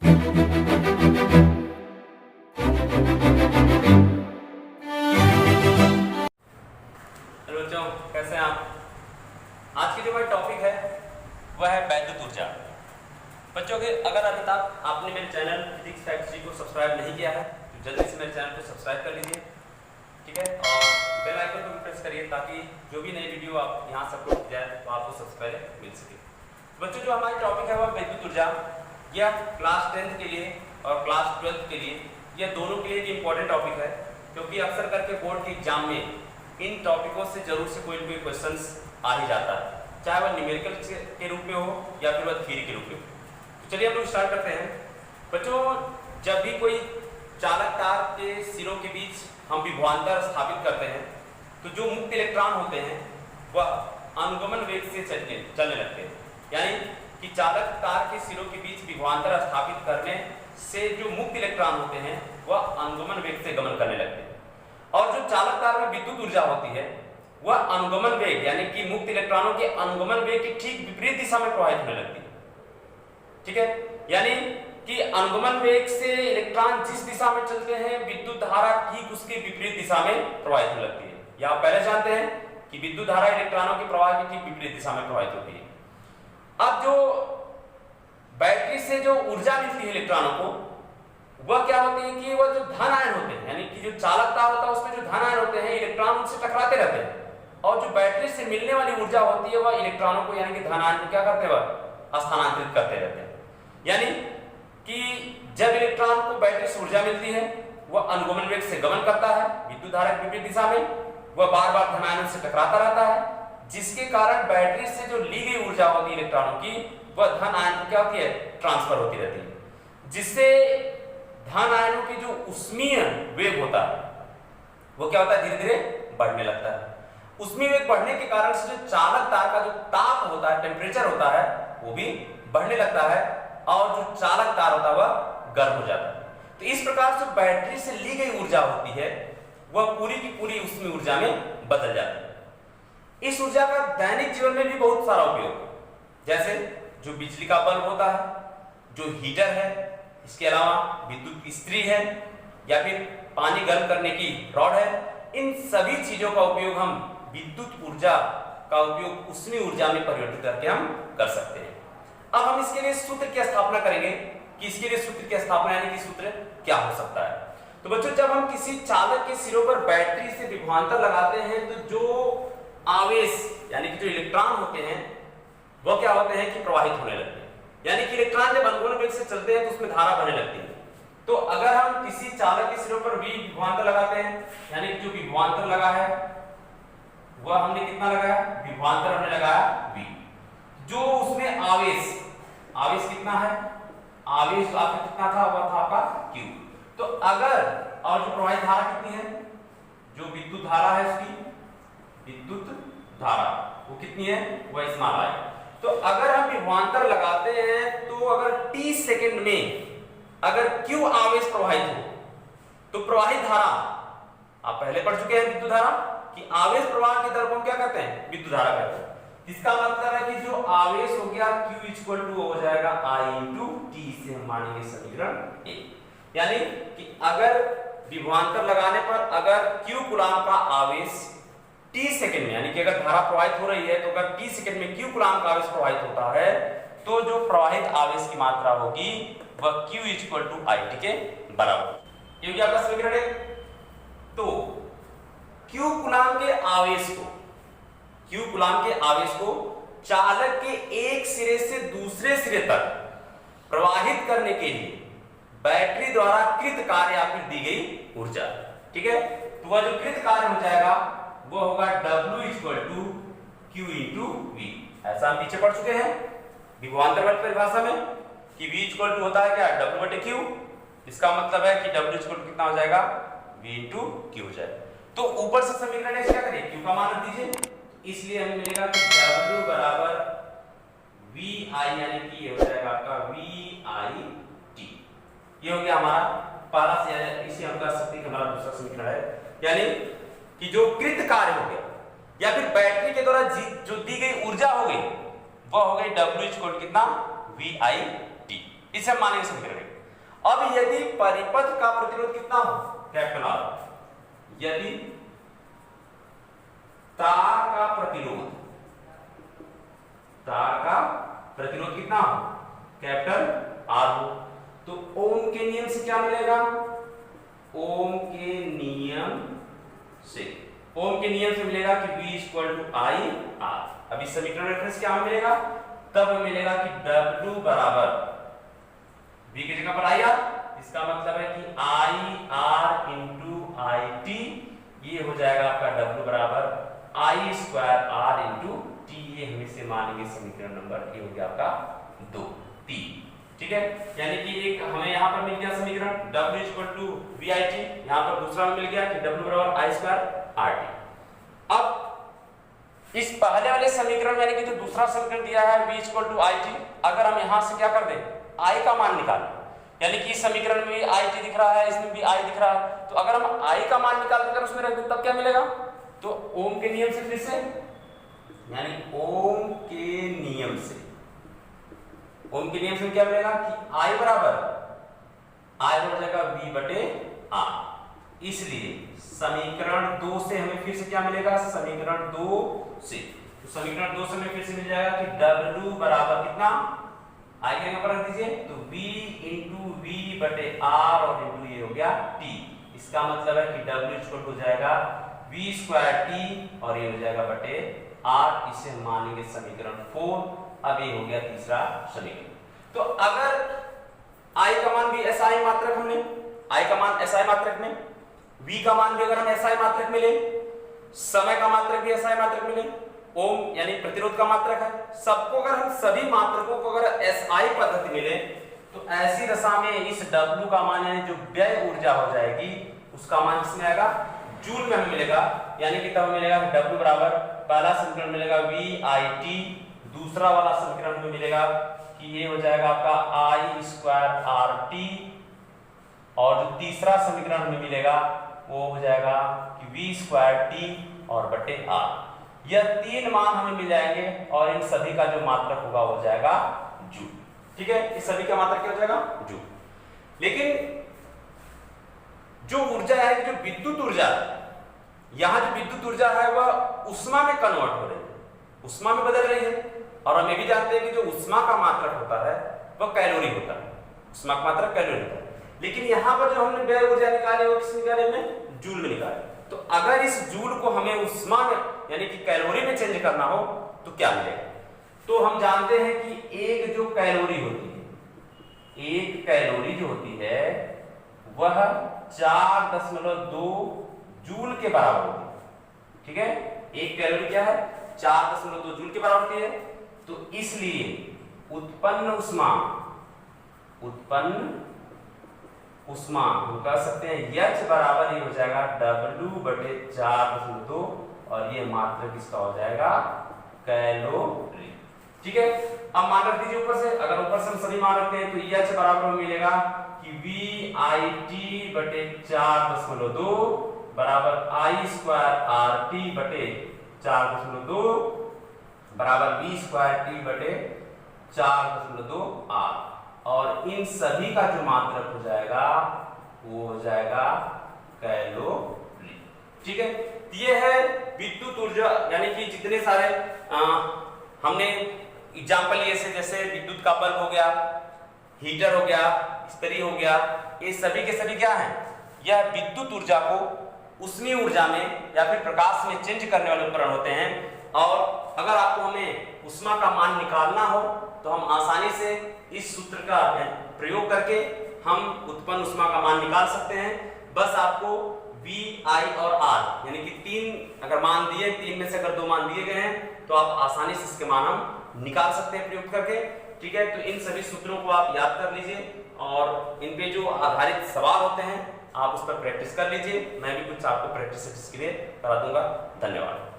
Hello बच्चों, कैसे हैं आप? आज की जो हमारी टॉपिक है वह है वैद्युत ऊर्जा। बच्चों के अगर अभी तक आपने मेरे चैनल फिजिक्स फैक्ट्स जी को सब्सक्राइब नहीं किया है तो जल्दी से मेरे चैनल को सब्सक्राइब कर लीजिए, ठीक है, और बेल आइकन को भी प्रेस करिए ताकि जो भी नई वीडियो आप यहाँ से अपलोड की जाए तो आपको सबसे पहले मिल सके। बच्चों, जो हमारी टॉपिक है वह वैद्युत ऊर्जा। यह क्लास 10th के लिए और क्लास 12th के लिए, यह दोनों के लिए एक इम्पॉर्टेंट टॉपिक है, क्योंकि अक्सर करके बोर्ड के एग्जाम में इन टॉपिकों से जरूर से कोई ना कोई क्वेश्चंस आ ही जाता है, चाहे वह न्यूमेरिकल के रूप में हो या फिर वह थ्योरी के रूप में हो। तो चलिए हम लोग स्टार्ट करते हैं। बच्चों, जब भी कोई चालक तार के सिरों के बीच हम विभवांतर स्थापित करते हैं तो जो मुक्त इलेक्ट्रॉन होते हैं वह अनुगमन वेग से चलने लगते हैं, यानी कि चालक तार के सिरों के बीच विभवांतर स्थापित करने से जो मुक्त इलेक्ट्रॉन होते हैं वह अनुगमन वेग से गमन करने लगते हैं। और जो चालक तार में विद्युत ऊर्जा होती है वह अनुगमन वेग यानी कि मुक्त इलेक्ट्रॉनों के अनुगमन वेग की ठीक विपरीत दिशा में प्रवाहित होने लगती है, ठीक है, यानी कि अनुगमन वेग से इलेक्ट्रॉन जिस दिशा में चलते हैं विद्युत धारा ठीक उसकी विपरीत दिशा में प्रवाहित होने लगती है। यह आप पहले जानते हैं कि विद्युत धारा इलेक्ट्रॉनों के प्रवाह की ठीक विपरीत दिशा में प्रवाहित होती है। अब जो बैटरी से जो ऊर्जा मिलती है इलेक्ट्रॉनों को वह क्या होती है कि वह जो धन आयन होते हैं, यानी कि जो चालक तार होता है उसमें जो धन आयन होते हैं इलेक्ट्रॉन उनसे टकराते रहते हैं, और जो बैटरी से मिलने वाली ऊर्जा होती है वह इलेक्ट्रॉनों को यानी कि धन आयन को क्या करते हैं, वह स्थानांतरित करते रहते हैं। यानी कि जब इलेक्ट्रॉन को बैटरी से ऊर्जा मिलती है वह अनुगमन वेग से गमन करता है विद्युत धारा की विपरीत दिशा में, वह बार बार धन आयनों से टकराता रहता है, जिसके कारण बैटरी से जो ली गई ऊर्जा होती है इलेक्ट्रॉनों की वह धन आयन को क्या होती है, ट्रांसफर होती रहती है, जिससे धन आयनों की जो ऊष्मीय वेग होता है वो क्या होता है, धीरे धीरे बढ़ने लगता है। ऊष्मीय वेग बढ़ने के कारण से जो चालक तार का जो ताप होता है, टेम्परेचर होता है, वो भी बढ़ने लगता है और जो चालक तार होता है वह गर्म हो जाता है। तो इस प्रकार से बैटरी से ली गई ऊर्जा होती है वह पूरी की पूरी ऊष्मीय ऊर्जा में बदल जाती है। इस ऊर्जा का दैनिक जीवन में भी बहुत सारा उपयोग, जैसे जो बिजली का बल्ब होता है, जो हीटर है, इसके अलावा विद्युत इस्त्री है या फिर पानी गर्म करने की रॉड है, इन सभी चीजों का उपयोग हम विद्युत ऊर्जा का उपयोग ऊष्मीय ऊर्जा में परिवर्तित करके हम कर सकते हैं। अब हम इसके लिए सूत्र की स्थापना करेंगे कि इसके लिए सूत्र की स्थापना यानी कि सूत्र क्या हो सकता है। तो बच्चों, जब हम किसी चालक के सिरों पर बैटरी से विभवांतर लगाते हैं तो जो आवेश यानी कि जो इलेक्ट्रॉन होते हैं वह क्या होते हैं कि प्रवाहित होने लगते हैं, यानी कि इलेक्ट्रॉन जब अनुगमन वेग से चलते हैं तो उसमें धारा बहने लगती है। तो अगर हम किसी चालक के सिरों पर v विभवांतर लगाते हैं, यानी कि जो विभवांतर लगा है वह हमने कितना लगाया, विभवांतर हमने लगाया v, जो उसमें आवेश कितना है, आवेश आपका कितना था, वह था आपका q। तो अगर और जो प्रवाहित धारा कितनी है, जो विद्युत धारा है उसकी विद्युत धारा वो कितनी है, वह स्मॉल i। तो अगर हम विभवांतर लगाते हैं तो अगर t सेकंड में अगर q आवेश प्रवाहित हो तो प्रवाहित धारा, आप पहले पढ़ चुके हैं विद्युत धारा कि आवेश प्रवाह की दर को हम क्या कहते हैं, विद्युत धारा कहते हैं। इसका मतलब है कि जो आवेश हो गया q इक्वल टू हो जाएगा I इंटू टी, से हम मानेंगे समीकरण 1। यानी कि अगर विभवांतर लगाने पर अगर q कूलाम का आवेश t सेकंड में, यानी कि अगर धारा प्रवाहित हो रही है तो अगर t सेकंड में q कूलाम का आवेश प्रवाहित होता है तो जो प्रवाहित आवेश की मात्रा होगी वह q इक्वल टू IT के बराबर। ये हो गया आपका समीकरण 1। तो q कूलाम के आवेश को चालक के एक सिरे से दूसरे सिरे तक प्रवाहित करने के लिए बैटरी द्वारा कृत कार्य या फिर दी गई ऊर्जा, ठीक है, तो वह जो कृत कार्य हो जाएगा वो होगा W equal to Q into V। ऐसा हम पीछे पढ़ चुके हैं विभवांतर बल परिभाषा में कि V इक्वल टू होता है क्या, W बटे Q। इसका मतलब है कि W इक्वल टू कितना हो जाएगा, V इंटू Q हो जाएगा। तो ऊपर से समीकरण क्या करिए, Q का मान रख दीजिए, इसलिए हमें मिलेगा कि W बराबर VI, यानी कि ये हो जाएगा आपका VIT। ये हो गया हमारा पहला से, इसे हम कह सकते हैं कि हमारा दूसरा समीकरण है, यानी कि जो कृत कार्य हो गया या फिर बैटरी के द्वारा जो दी गई ऊर्जा हो गई वह हो गई W इक्वल टू कितना, VIT। इसे हम मानेंगे समीकरण एक। अब यदि परिपथ का प्रतिरोध कितना हो, कैपिटल आर, यदि तार का प्रतिरोध कितना हो, कैपिटल आर हो, तो ओम के नियम से क्या मिलेगा, ओम के नियम से मिलेगा कि V = I R। अब इस समीकरण रेफरेंस क्या मिलेगा, तब मिलेगा कि W बराबर V की जगह पर IR, इसका मतलब है कि IR × IT, ये हो जाएगा आपका W बराबर I² R × T। ये हम इसे मानेंगे समीकरण नंबर, ये हो गया आपका 3। ठीक है, यानी कि एक हमें यहाँ पर मिल गया समीकरण W = VIT, यहाँ पर दूसरा मिल गया कि W बराबर I² RT। अब इस पहले वाले समीकरण यानी कि जो दूसरा समीकरण दिया है V = IT, अगर हम यहाँ से क्या कर दें, I का मान निकालें, यानी कि इस समीकरण में भी IT दिख रहा है, इसमें भी I दिख रहा है, तो अगर हम I का मान निकाल कर उसमें रख दें तब क्या मिलेगा, तो ओम के नियम से फिर से, यानी ओम के नियम से क्या मिलेगा कि I बराबर हो जाएगा V/R। इसलिए समीकरण 2 से हमें फिर से क्या मिलेगा, समीकरण 2 से, तो समीकरण 2 से हमें फिर से मिल जाएगा कि W बराबर कितना, I के यहाँ पर रख दीजिए, तो V × V/R और इंटू ये हो गया T। इसका मतलब है कि W = हो जाएगा V²T और ये हो जाएगा बटे R। इसे हम मानेंगे समीकरण 4। अब ये हो गया तीसरा समीकरण। तो अगर I का मान भी SI मात्रक हमने, I का मान SI मात्रक में, V का मान भी अगर हम SI मात्रक में ले, समय का मात्रक भी SI मात्रक में ले, ओम यानी प्रतिरोध का मात्रक है, सबको अगर हम सभी मात्रकों को अगर SI पद्धति में ले, तो ऐसी दशा में इस W का मान यानी जो व्यय ऊर्जा हो जाएगी उसका मान किसमें आएगा, जूल में हमें मिलेगा। यानी कि तब मिलेगा W बराबर, पहला समीकरण मिलेगा VIT, दूसरा वाला समीकरण में मिलेगा कि ये हो जाएगा आपका I² RT, और जो तीसरा समीकरण हमें मिलेगा वो हो जाएगा कि V²T और बटे R। यह 3 मान हमें मिल जाएंगे और इन सभी का जो मात्रक होगा वो हो जाएगा जूल। ठीक है, इस सभी का मात्रक क्या हो जाएगा, जूल। लेकिन जो ऊर्जा है, जो विद्युत ऊर्जा, यहाँ जो विद्युत ऊर्जा है वह उष्मा में कन्वर्ट हो रही है, उष्मा में बदल रही है। और हम ये भी जानते हैं कि जो उष्मा का मात्रक होता है वह कैलोरी होता है, उष्मा का मात्रक कैलोरी होता है। लेकिन यहाँ पर जो हमने व्यय ऊर्जा निकाली वो किस निकाले में, जूल में निकाले। तो अगर इस जूल को हमें उष्मा में यानी कि कैलोरी में चेंज करना हो तो क्या मिलेगा, तो हम जानते हैं कि एक जो कैलोरी होती है, एक कैलोरी जो होती है वह 4.2 जूल के बराबर होती है। ठीक है, एक कैलोरी क्या है, 4.2 जूल के बराबर होती है। तो इसलिए उत्पन्न उष्मा हम कह सकते हैं H बराबर ये हो जाएगा W/4.2 और ये मात्रक इसका हो जाएगा कैलोरी। ठीक है, अब मान रख दीजिए ऊपर से, अगर ऊपर से हम सभी मान रखते हैं तो H बराबर मिलेगा कि VIT/4.2 बराबर I²RT/4.2 बराबर V²T/4.2 R, और इन सभी का जो मात्रक हो जाएगा वो हो जाएगा कैलोरी। ठीक है, ये है विद्युत ऊर्जा, यानी कि जितने सारे हमने एग्जाम्पल लिए से, जैसे विद्युत का बल्ब हो गया, हीटर हो गया, इस्त्री हो गया, ये सभी के सभी क्या हैं, यह विद्युत ऊर्जा को उष्मीय ऊर्जा में या फिर प्रकाश में चेंज करने वाले उपकरण होते हैं। और अगर आपको हमें उष्मा का मान निकालना हो तो हम आसानी से इस सूत्र का प्रयोग करके हम उत्पन्न उष्मा का मान निकाल सकते हैं। बस आपको V, I और R यानी कि 3 अगर मान दिए, 3 में से अगर 2 मान दिए गए हैं तो आप आसानी से इसके मान हम निकाल सकते हैं प्रयोग करके। ठीक है, तो इन सभी सूत्रों को आप याद कर लीजिए और इन पे जो आधारित सवाल होते हैं आप उस पर प्रैक्टिस कर लीजिए। मैं भी कुछ आपको प्रैक्टिस के लिए करा दूंगा। धन्यवाद।